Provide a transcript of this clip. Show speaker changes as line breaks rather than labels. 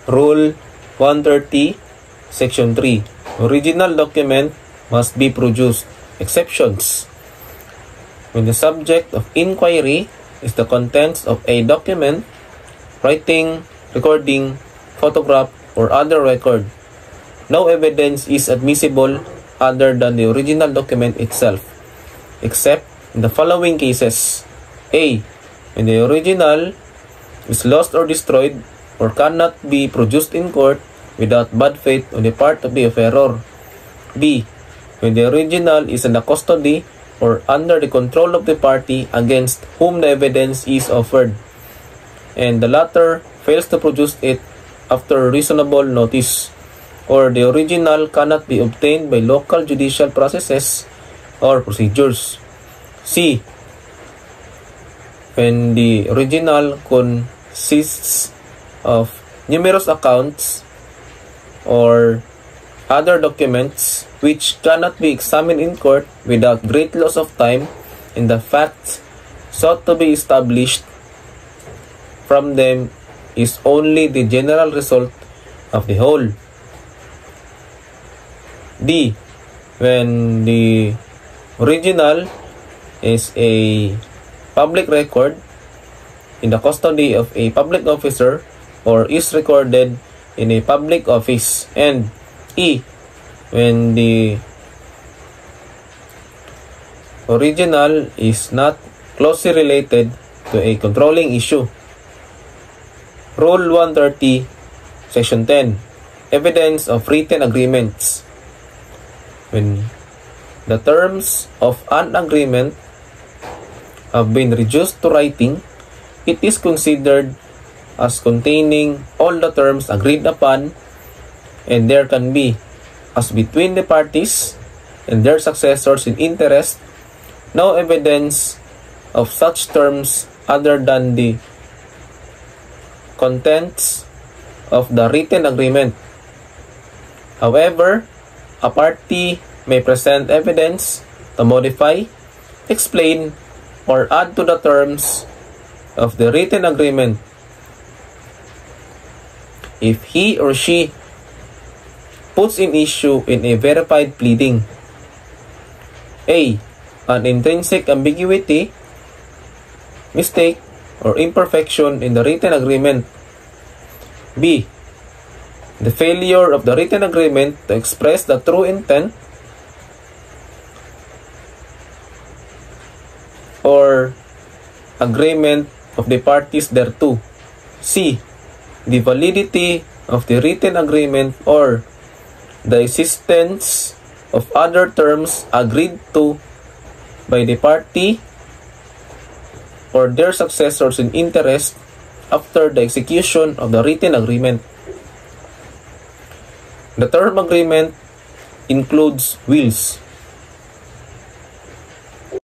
Rule 130, Section 3. Original document must be produced. Exceptions. When the subject of inquiry is the contents of a document, writing, recording, photograph, or other record, no evidence is admissible other than the original document itself, except in the following cases. A. When the original is lost or destroyed or cannot be produced in court without bad faith on the part of the offeror. B. When the original is in the custody or under the control of the party against whom the evidence is offered, and the latter fails to produce it after reasonable notice, or the original cannot be obtained by local judicial processes or procedures. C. When the original consists of numerous accounts or other documents which cannot be examined in court without great loss of time, and the facts sought to be established from them is only the general result of the whole. D. When the original is a public record in the custody of a public officer or is recorded in a public office. And E. When the original is not closely related to a controlling issue. Rule 130, Section 10. Evidence of written agreements. When the terms of an agreement have been reduced to writing, it is considered as containing all the terms agreed upon, and there can be, as between the parties and their successors in interest, no evidence of such terms other than the contents of the written agreement. However, a party may present evidence to modify, explain, or add to the terms of the written agreement if he or she puts in issue in a verified pleading A. An intrinsic ambiguity, mistake, or imperfection in the written agreement. B. The failure of the written agreement to express the true intent or agreement of the parties thereto. C. The validity of the written agreement or the existence of other terms agreed to by the party or their successors in interest after the execution of the written agreement. The term agreement includes wills,